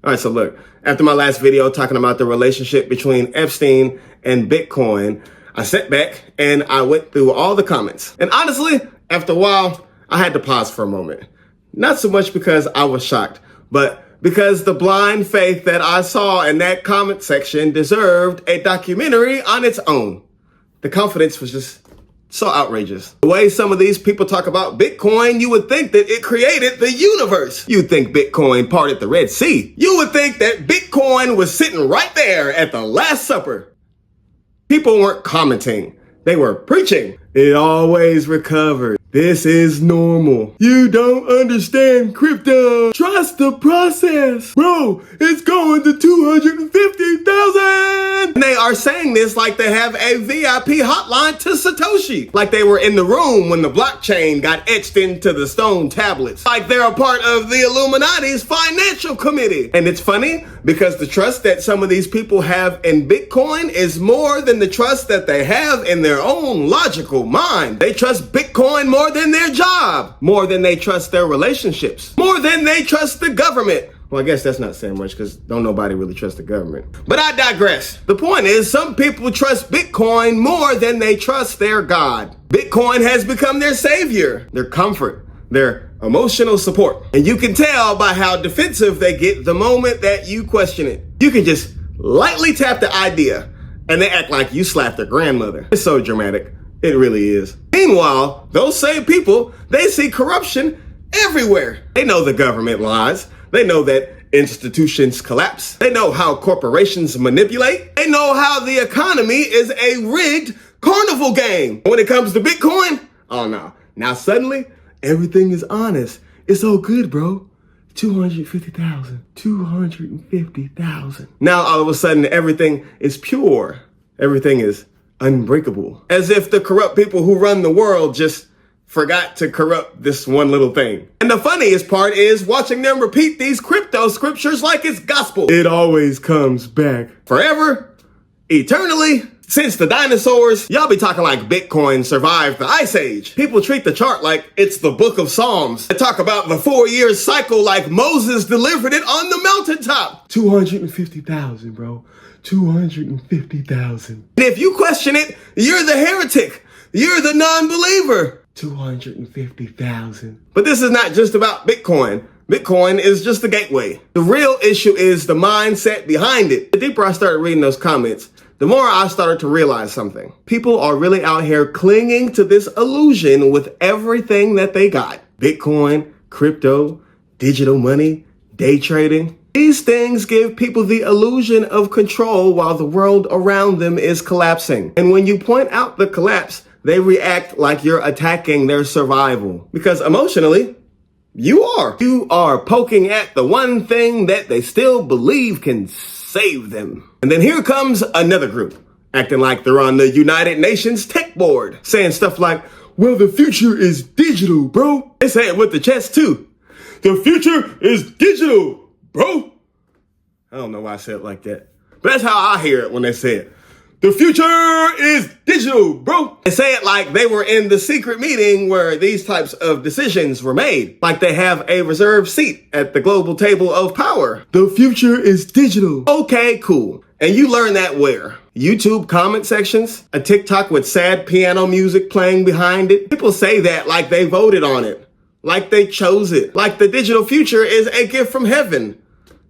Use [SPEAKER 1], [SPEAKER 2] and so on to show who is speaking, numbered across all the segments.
[SPEAKER 1] All right, so look, after my last video talking about the relationship between Epstein and Bitcoin, I sat back and I went through all the comments. And honestly, after a while, I had to pause for a moment. Not so much because I was shocked, but because the blind faith that I saw in that comment section deserved a documentary on its own. The confidence was just so outrageous. The way some of these people talk about Bitcoin, you would think that it created the universe. You'd think Bitcoin parted the Red Sea. You would think that Bitcoin was sitting right there at the Last Supper. People weren't commenting. They were preaching. It always recovered. This is normal. You don't understand crypto. Trust the process. Bro, it's going to 250,000. And they are saying this like they have a VIP hotline to Satoshi. Like they were in the room when the blockchain got etched into the stone tablets. Like they're a part of the Illuminati's financial committee. And it's funny because the trust that some of these people have in Bitcoin is more than the trust that they have in their own logical mind. They trust Bitcoin more than their job, more than they trust their relationships, more than they trust the government. Well, I guess that's not saying much because don't nobody really trust the government. But I digress. The point is some people trust Bitcoin more than they trust their God. Bitcoin has become their savior, their comfort, their emotional support. And you can tell by how defensive they get the moment that you question it. You can just lightly tap the idea and they act like you slapped their grandmother. It's so dramatic. It really is. Meanwhile, those same people, they see corruption everywhere. They know the government lies. They know that institutions collapse. They know how corporations manipulate. They know how the economy is a rigged carnival game. When it comes to Bitcoin, oh no. Now suddenly, everything is honest. It's all good, bro. 250,000. 250,000. Now all of a sudden, everything is pure. Everything is unbreakable. As if the corrupt people who run the world just forgot to corrupt this one little thing. And the funniest part is watching them repeat these crypto scriptures like it's gospel. It always comes back. Forever, eternally, since the dinosaurs, y'all be talking like Bitcoin survived the Ice Age. People treat the chart like it's the book of Psalms. They talk about the 4-year cycle like Moses delivered it on the mountaintop. 250,000, bro. 250,000. And if you question it, you're the heretic. You're the non-believer. 250,000. But this is not just about Bitcoin. Bitcoin is just the gateway. The real issue is the mindset behind it. The deeper I started reading those comments, the more I started to realize something. People are really out here clinging to this illusion with everything that they got. Bitcoin, crypto, digital money, day trading. These things give people the illusion of control while the world around them is collapsing. And when you point out the collapse, they react like you're attacking their survival. Because emotionally, you are. You are poking at the one thing that they still believe can save them. And then here comes another group, acting like they're on the United Nations Tech Board, saying stuff like, well, the future is digital, bro. They say it with the chest too. The future is digital, bro. I don't know why I said it like that, but that's how I hear it when they say it. The future is digital, bro. They say it like they were in the secret meeting where these types of decisions were made. Like they have a reserved seat at the global table of power. The future is digital. Okay, cool. And you learn that where? YouTube comment sections? A TikTok with sad piano music playing behind it? People say that like they voted on it. Like they chose it. Like the digital future is a gift from heaven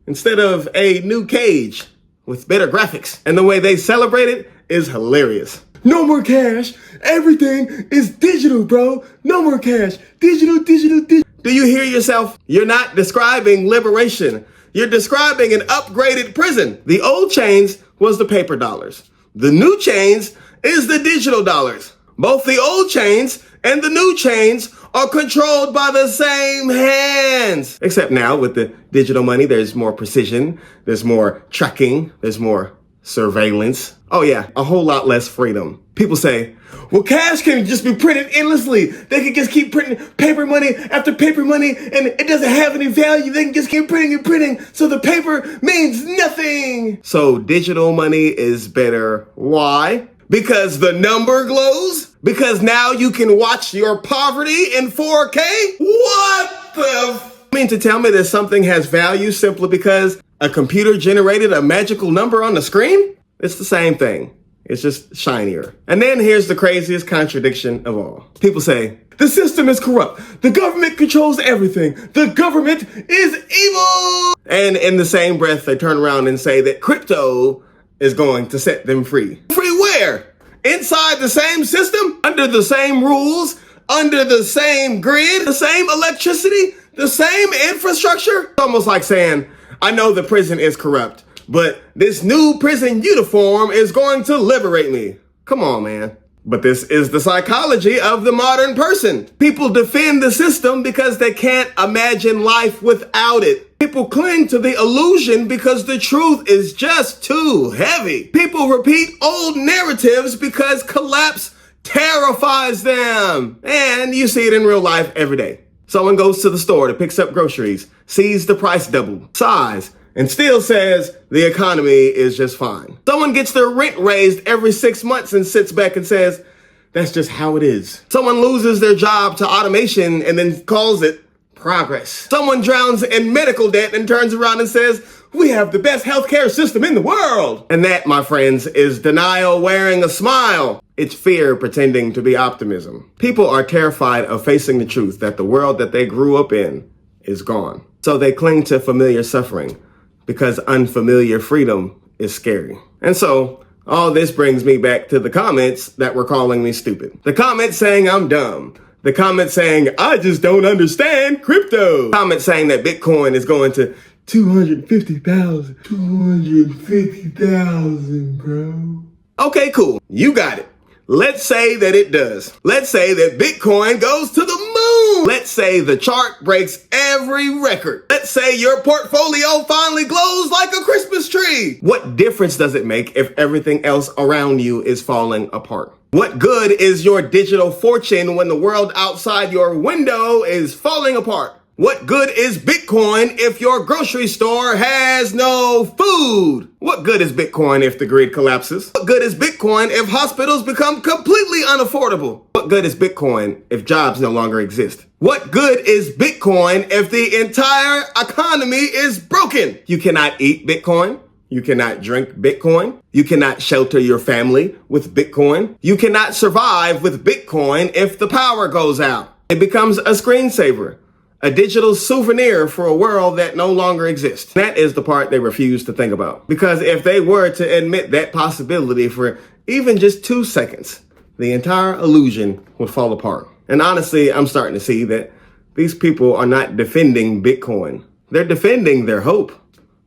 [SPEAKER 1] instead of a new cage with better graphics. And the way they celebrate it is hilarious. No more cash. Everything is digital, bro. No more cash. Digital, digital, digital. Do you hear yourself? You're not describing liberation. You're describing an upgraded prison. The old chains was the paper dollars. The new chains is the digital dollars. Both the old chains and the new chains are controlled by the same hands. Except now with the digital money, there's more precision, there's more tracking, there's more surveillance. Oh yeah, a whole lot less freedom. People say, well, cash can just be printed endlessly. They can just keep printing paper money after paper money and it doesn't have any value. They can just keep printing and printing. So the paper means nothing. So digital money is better. Why? Because the number glows? Because now you can watch your poverty in 4K? What the? You mean to tell me that something has value simply because A computer generated a magical number on the screen? It's the same thing. It's just shinier. And then here's the craziest contradiction of all. People say, the system is corrupt. The government controls everything. The government is evil. And in the same breath, they turn around and say that crypto is going to set them free. Free where? Inside the same system? Under the same rules? Under the same grid? The same electricity? The same infrastructure? It's almost like saying, I know the prison is corrupt, but this new prison uniform is going to liberate me. Come on, man. But this is the psychology of the modern person. People defend the system because they can't imagine life without it. People cling to the illusion because the truth is just too heavy. People repeat old narratives because collapse terrifies them. And you see it in real life every day. Someone goes to the store to pick up groceries, sees the price double, sighs, and still says the economy is just fine. Someone gets their rent raised every 6 months and sits back and says, that's just how it is. Someone loses their job to automation and then calls it progress. Someone drowns in medical debt and turns around and says, we have the best healthcare system in the world. And that, my friends, is denial wearing a smile. It's fear pretending to be optimism. People are terrified of facing the truth that the world that they grew up in is gone. So they cling to familiar suffering because unfamiliar freedom is scary. And so all this brings me back to the comments that were calling me stupid. The comments saying I'm dumb. The comments saying I just don't understand crypto. Comments saying that Bitcoin is going to 250,000. 250,000, bro. Okay, cool. You got it. Let's say that it does. Let's say that Bitcoin goes to the moon. Let's say the chart breaks every record. Let's say your portfolio finally glows like a Christmas tree. What difference does it make if everything else around you is falling apart? What good is your digital fortune when the world outside your window is falling apart? What good is Bitcoin if your grocery store has no food? What good is Bitcoin if the grid collapses? What good is Bitcoin if hospitals become completely unaffordable? What good is Bitcoin if jobs no longer exist? What good is Bitcoin if the entire economy is broken? You cannot eat Bitcoin. You cannot drink Bitcoin. You cannot shelter your family with Bitcoin. You cannot survive with Bitcoin if the power goes out. It becomes a screensaver. A digital souvenir for a world that no longer exists. That is the part they refuse to think about. Because if they were to admit that possibility for even just 2 seconds, the entire illusion would fall apart. And honestly, I'm starting to see that these people are not defending Bitcoin. They're defending their hope.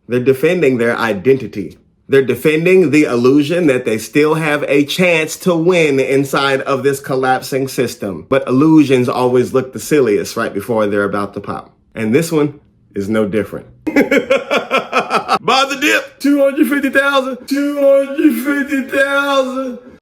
[SPEAKER 1] They're defending their identity. They're defending the illusion that they still have a chance to win inside of this collapsing system. But illusions always look the silliest right before they're about to pop. And this one is no different. Buy the dip, 250,000, 250,000.